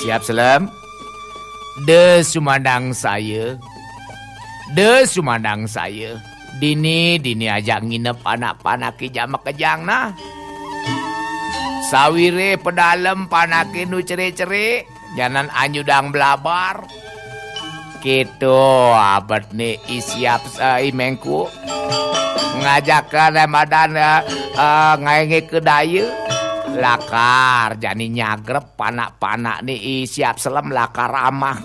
Siap Selem. De sumandang saya. De sumandang saya. Dini ajak nginep anak-panak ki jamak kejang nah. Sawire pedalem panake nu cere-cere. Janan anyudang belabar. Gitu abad nih isiap imengku. Ngajak Ramadan ngaenge ke daya. Lakar jani nyagrep panak-panak nih siap Selem lakar ramah.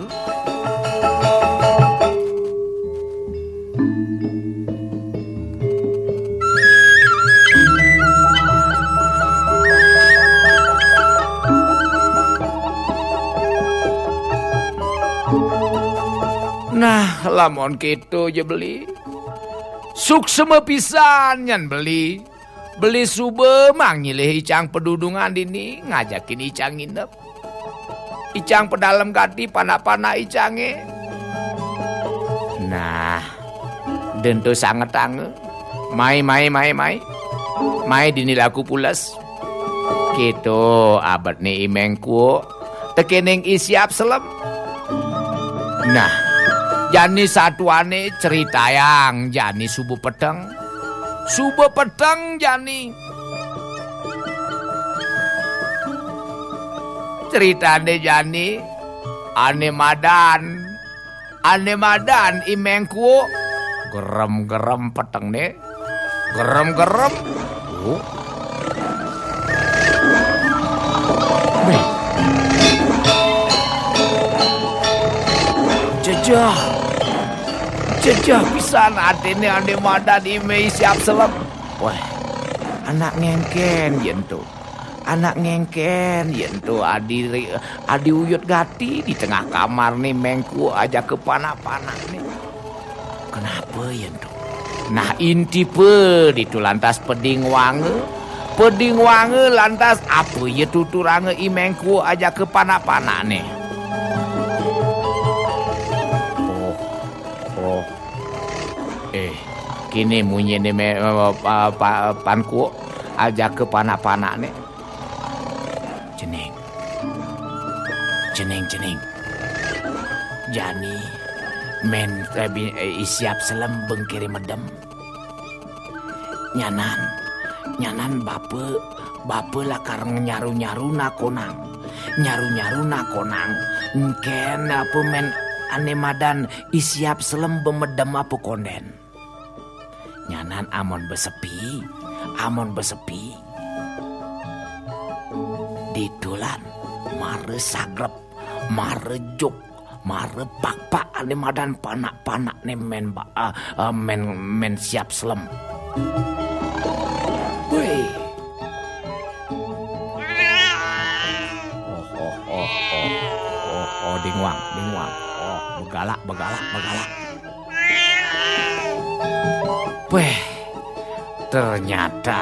Nah, lamun gitu je beli. Suksema pisan nyan beli. Beli sube mang nyilih icang pedudungan dini ngajakin icang nginep. Icang pedalem gati panak-panak icange. Nah, dentu sangat tange. Mai. Mai dini laku pules. Gitu abad nih imengku. Tekening isiap Selem. Nah, jani satuane cerita yang jani subuh pedang. Subuh pedang jani. Ceritane jani ane madan imengku gerem peteng ne. Gerem. Jejah pisan adene ane madan ime siap Selem. Wah, anak ngengken yentu. Anak ngengken yentu adi uyut gati di tengah kamar nih mengku aja ke panak-panak nih. Kenapa yentu? Nah inti pe ditu lantas peding wange lantas apa ye tuturange imengku aja ke panak-panak nih. Kini munyi ni panku aja ke panak-panak ni. Cening. Jani men isiap Selem bengkiri medem. Nyanan bapa lakar nyaru-nyaru nakonang. Ngken apa men ane madan isiap Selem bemedem apa konden. Nyanan amon besepi. Ditulan mare sagrep, mare juk, mare pak ane madan panak-panak ne men siap Selem. Weh. Oh, dingwang. Oh, begalak. Weh, ternyata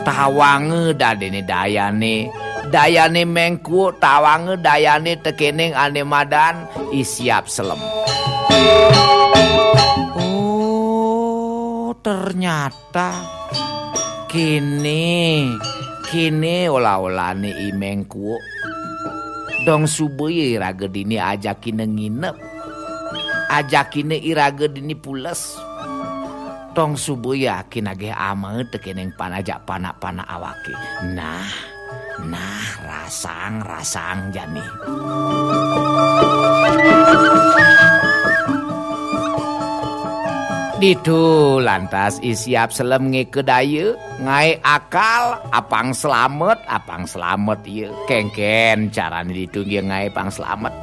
tawange dadene dayane mengku tawange dayane tekening ane madan isiap Selem. Oh, ternyata kini olah-olane imengku dong subuh iraga dini ajakin nginep. Ajakin iraga dini pules. Tong subuh yakin age ama tekeneng panajak panak-panak awake. Nah rasang jani. Ditu lantas isiap Selem ngekedaya ngai akal apang selamet ieu kengken carane ditu ngai pang selamet.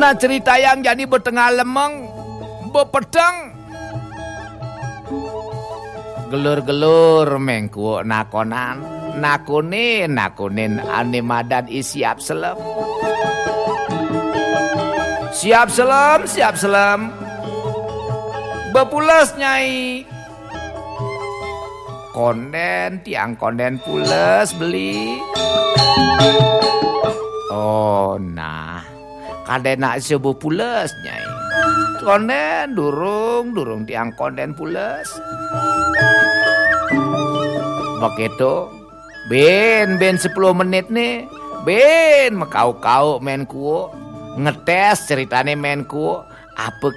Nah cerita yang jadi bertengah lemeng bepedang gelur mengku nakonin ane madan isiap Selem. Siap Selem bepules nyai tiang konden pules beli. Oh nah kadena sebuah pules nyai. Konden durung tiang konden pules. Begitu Ben 10 menit nih. Ben mekau-kau menku ngetes ceritane menku apa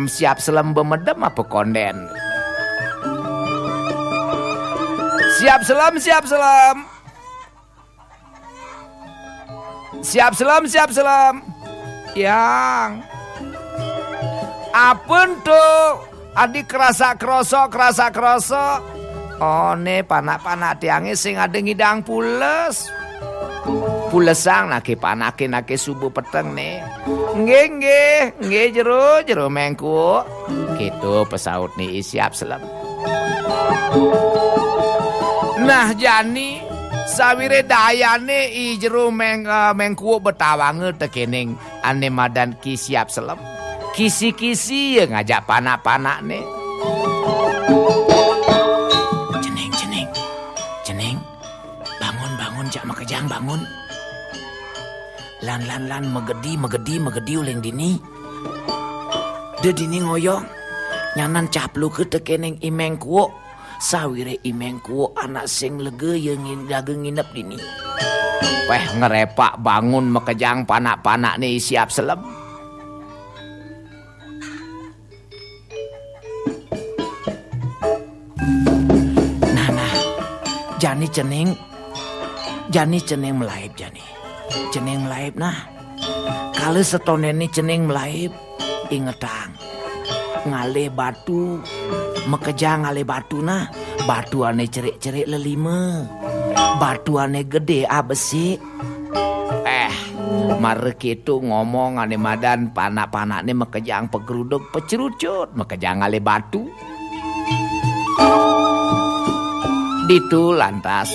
siap selam bemedem apa konden. Siap selam. Siap selam. Yang apun tuh adik kerasa kroso. Oh ne panak tiange sing ada ngidang pulesang nake panake subuh peteng nih. Nggih jero mengku. Gitu pesaut nih siap selam. Nah jani sawire dayane jero mengku betawange tekening ane madan ki siap selam. Kisi-kisi yang ngajak panak nih. Ceneng. Bangun jak makejang bangun. Lan megedi uleng dini. De dini ngoyong. Nyanan caplu ke tekeneng imengku. Sawire imengku anak sing lege yang nginep dini. Weh ngerepak bangun makejang panak nih siap selam. Jani ceneng melaib jani. Ceneng melaib nah. Kalau setone ini ceneng melaib ingetang. Ngale batu. Mekejang ngale batu nah. Batu ane cerik lelima. Batu ane gede besi. Marek itu ngomong ane madan panak ane mekejang pegeruduk pecerucut. Mekejang ngale batu. Ditu lantas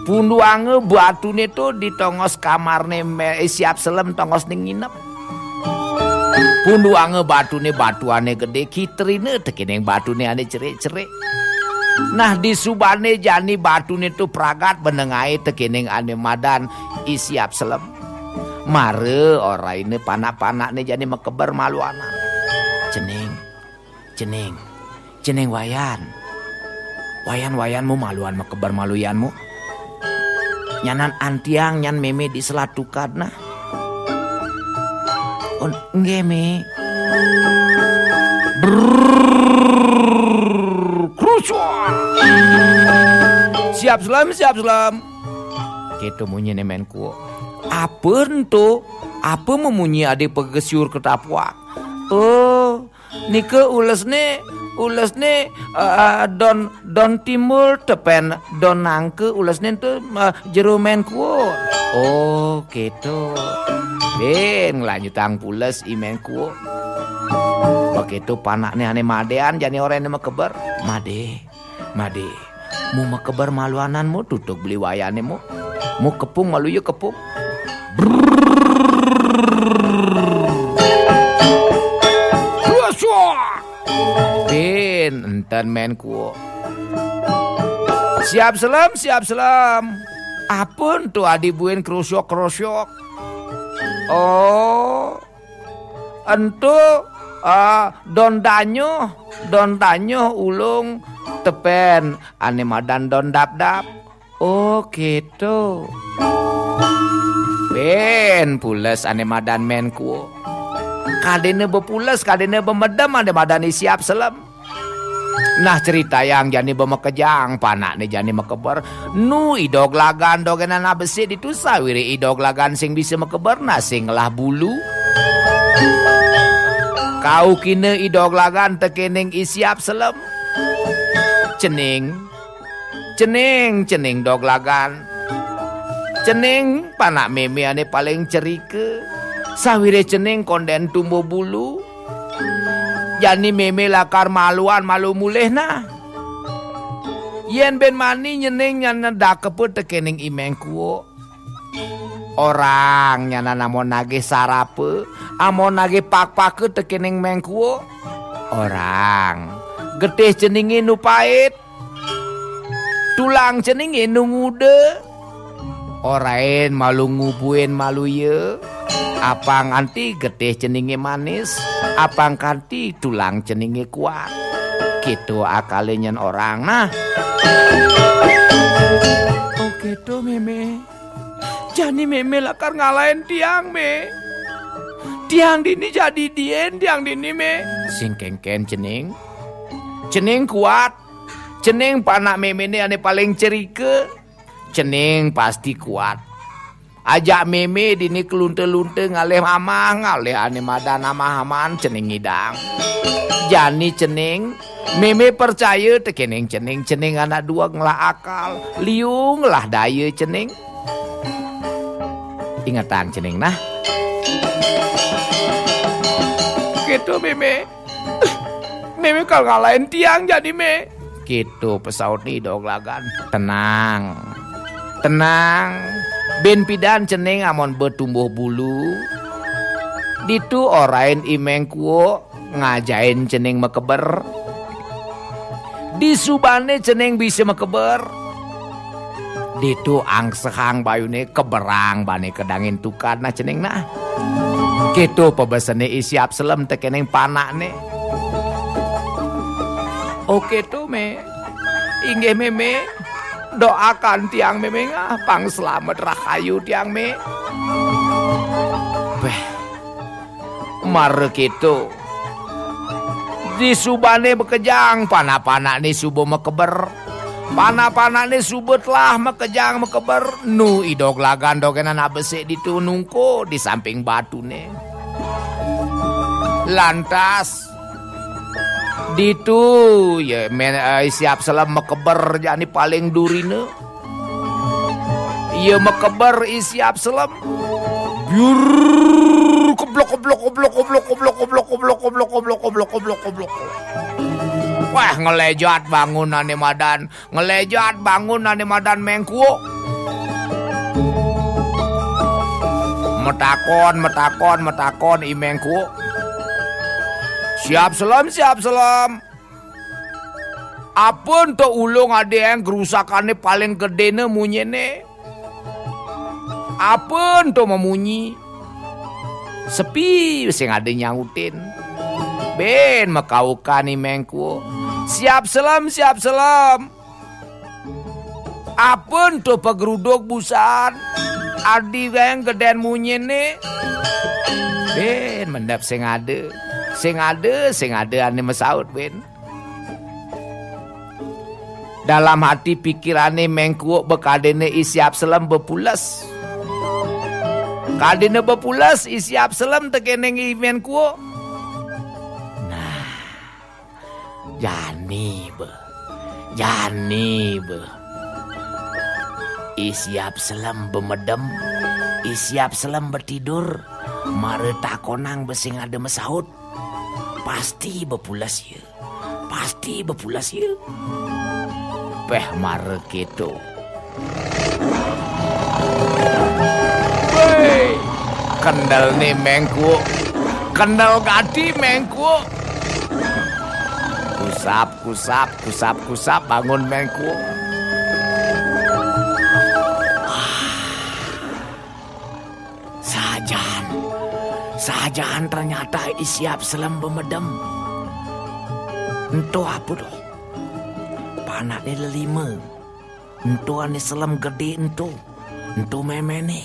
punduange batune tuh ditongos kamarne siap selam tongos ning nginep. Punduange batuane gede kitrine tekening batune ane cerik. Nah di subane jani batune tuh pragat benengai tekening ane madan siap selam. Mare ora ini panak-panakne jani mekeber maluanan. Ceneng wayanmu maluan mekebar maluyanmu. Nyanan antiang nyan meme di selatukan nah. On nggih me. Krusuan. Siap selam. Gitu munyi nemenku. Apen tuh? Apa memunyi adik pegesyur ketapuak? Oh, nike ules nih don timbul tepen don nangke ulasnya tuh jero menku. Oh gitu. Ben lanjutang pules imenku. Begitu panaknya ane madean jani orang yang mekeber. Made. Mu mekeber maluananmu tutup beli wayanemu. Mu kepung malu yuk kepung. Enten menku. Siap selam. Apun tuh adibuin krusok. Oh. Entu don danyo ulung tepen ane madan don dap. Oh gitu. Ben pules ane madan menku. Kadene bepules, kadene bemedem ane madan siap selam. Nah cerita yang jani bemekejang panak nih jani mekeber nu idog lagan dogenan besi ditu sawiri idog lagan sing bisa mekeber nah sing lah bulu. Kau kine idog lagan tekening siap selam. Ceneng dog lagan. Ceneng panak meme ane paling cerike. Sawire ceneng konden tumbuh bulu. Jani meme lakar maluan malu mulih nah. Yen ben mani nyeneng nyana dakeput tekening imengku. Orang nyana namon nage sarape, amon nage pak-pak tekening mengku. Orang getih ceningin nu pait. Tulang ceningin nu ngude. Orain malu ngubuin malu ye. Apang anti getih ceningin manis, apang kanti tulang ceningin kuat. Gitu akalinya orang nah. Gitu meme. Jani meme lakar ngalahin tiang me. Tiang dini jadi dien tiang dini me. Sing kengken cening. Cening kuat. Cening panak meme ini ane paling cerike. Cening pasti kuat. Ajak meme dini kelunte-lunte ngalih mamah. Ngalih ane madan amah-aman cening ngidang. Jani cening. Meme percaya tekening cening anak dua ngelah akal. Liung lah daya cening. Ingatan cening nah. Gitu meme. Meme kalau ngalahin tiang jadi me. Gitu pesaut nih dog lagan. Tenang. Ben pidan cening amon bertumbuh bulu. Ditu orain imeng kuo ngajain cening mekeber. Di subane ceneng bisa mekeber. Ditu angsehang bayune keberang bane kedangin tukar na ceneng nah. Gitu pebesene isi Absalom tekeneng panak ne. Oke tuh me. Inggih meme. Doakan tiang meme ngah pang selamat rahayu tiang me. Beh. Mare gitu. Di subane bekejang, panak-panak ni subuh mekeber. Panak-panak ni subuh telah mekejang mekeber. Nu idog lagan dogen anak besek ditu nungko di samping batu ni. Lantas ditu ya siap selam mekeber jani paling durine. Iya mekeber siap selam. Biur koblok. Wah ngelejat bangunan madan mengkuo. Metakon imengkuo. Siap selam. Apun to ulung ada yang kerusakannya paling gede ne munyene. Apun to memunyi. Sepi sing ada nyautin. Ben makaukan imengku. Siap selam. Apun to pageruduk busan. Adi yang geden munyene. Ben mendap sing ada ane mesaut ben. Dalam hati pikirane mengku bekadene isi Absalom bepulas. Kadene bepulas isi Absalom tekeneng imenku. Nah, jani be. Isi Absalom bemedem, isi Absalom bertidur. Mare takonang besing ada mesaut. Pasti bepulas ya. Peh mare gitu. Wey, kendal nih mengku. Kendal gati mengku. Kusap bangun mengku. Sajan ternyata isi Absalom bemedem. Ento apa doh? Panaknya lelima. Ento ane selam gede ento memene.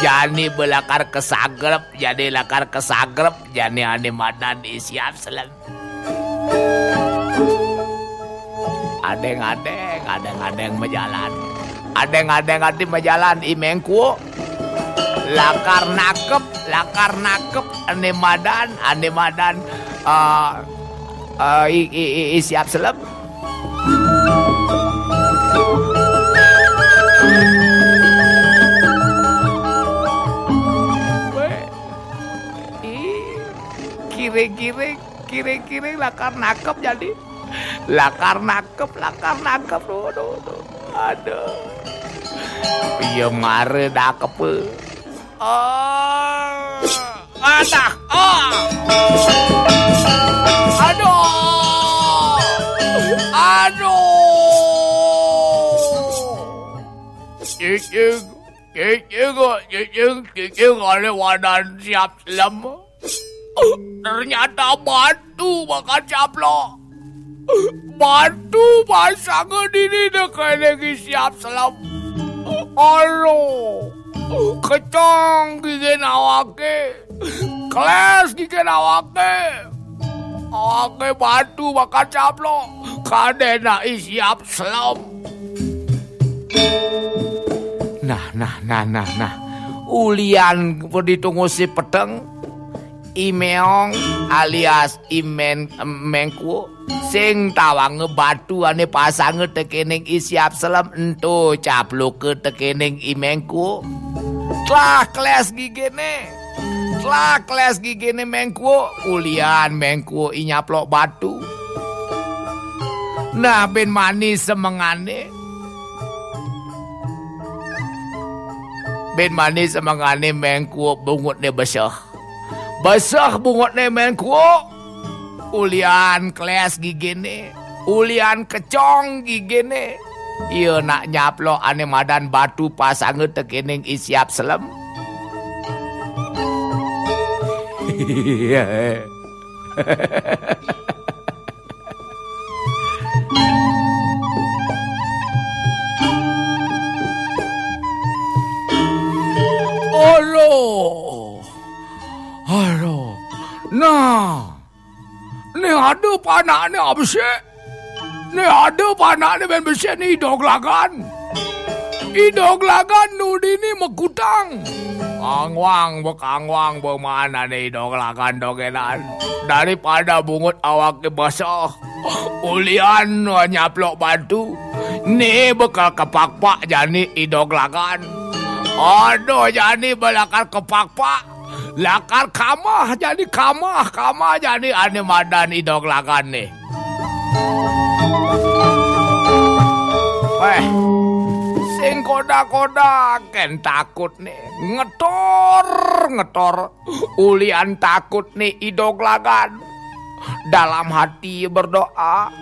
Jani belakar kesagrep, jani ane madan isi Absalom. Adeng menjalan. Adeng imengku. Lakar nakep ane madan isi Absalom. Kiri lakar nakep jadi. Lakar nakep. Aduh. Iya mare nakep. Aduh. Cicing oleh wadan siap selam. Ternyata batu makan caplok. Batu pasangan ini dekat siap selam. Alo, kecong gigi awake, keles gigi awake. Awake batu bakal caplok, kadena siap selam. Nah. Ulian ditunggu si pedeng. Imeong alias Imen Mengku sing tawang batu ane pasange tekening isiap selam ento caplok ke tekening Imengku. Tlah keles gigene Mengku ulian Mengku inyaplok batu. Nah ben manis semengane. Ben manis semengane Mengku bungutne besah. Basah bungotnya Mengku. Ulian keles gigine. Ulian kecong gigine. Iya nak nyaplok ane madan batu pasange tekening isiap selem. Halo. Nah. Ni ada panak ni apa sih? Ni ada panak ni ben besi ni idoglagan. Idoglagan nudi ni mekutang. Angwang bermana ni idoglagan dogenan. Daripada bungut awak ke basah. Ulian nyaplok batu. Ni bekal kepak-pak jani idoglagan. Aduh jani belakar kepak-pak. Lakar kamah jadi ane madan idoglagan nih. Sing koda-koda ken takut nih. Ngetor. Ulian takut nih idoglagan. Dalam hati berdoa.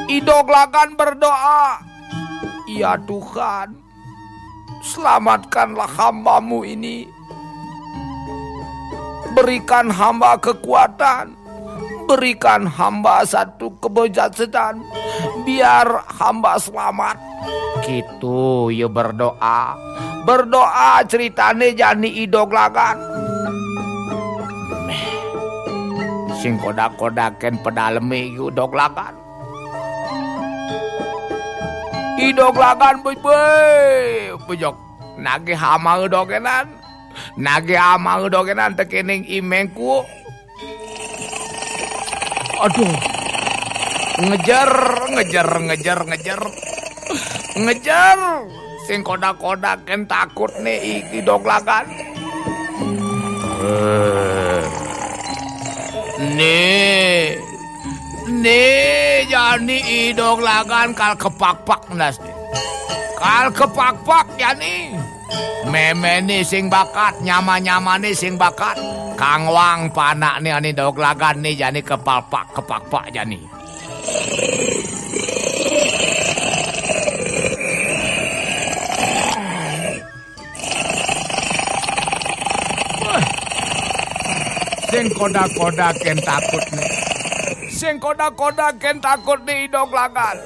Idoglagan berdoa. Ya Tuhan, selamatkanlah hambamu ini. Berikan hamba kekuatan, berikan hamba satu kebijaksanaan, biar hamba selamat. Gitu ya berdoa ceritane jani idoglagan. Sing kodak-kodaken pedaleme idoglagan. Idoglagan bejok nage hama dogenan. Nage ama dogenan tekening Imengku. Aduh. Ngejar. Sing kodak-kodak ken takut nih idoglagan. Nih jani idoglagan kal kepak-pak nas. Kal kepak-pak jani. Meme nih sing bakat, nyama nih sing bakat. Kangwang panak nih ani doglagan nih jani kepak-pak jani. Sing koda-koda ken takut nih. Sing koda-koda ken takut nih doglagan.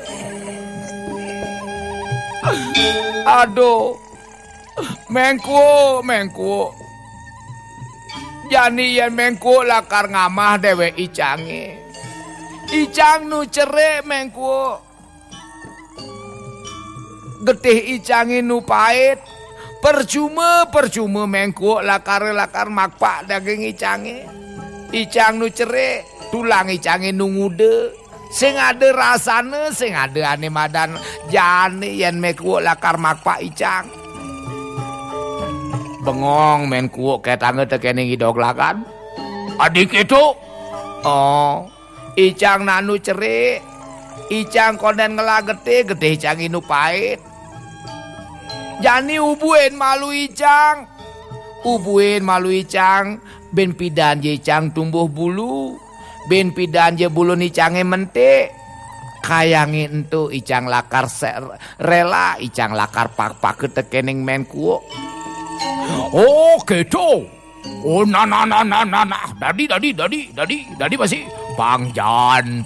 Aduh. Mengku. Jani yen Mengku lakar ngamah dewe icange. Icang nu cere Mengku. Getih icange nu pait. Percuma Mengku lakar makpak daging icange. Icang nu cere, tulang icange nu ngude. Sing ada rasane, sing ada ane madan jani yen Mengku lakar makpak icang. Bengong Mengku ketangge tekening idoglagan. Adik itu. Oh, icang nanu cerik. Icang konden ngelagete getih icang inu pait. Jani ubuin malu icang. Ben pidan je icang tumbuh bulu. Ben pidan je bulu icange mentik. Kayangi entu icang lakar rela. Icang lakar pak-pak tekening Mengku. Oh gitu. Oh nah. Dadi masih Pangjan.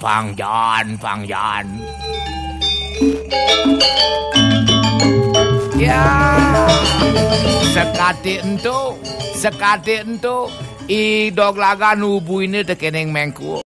Ya, sekati entu, idog laga nubu ini tekeneng mengku.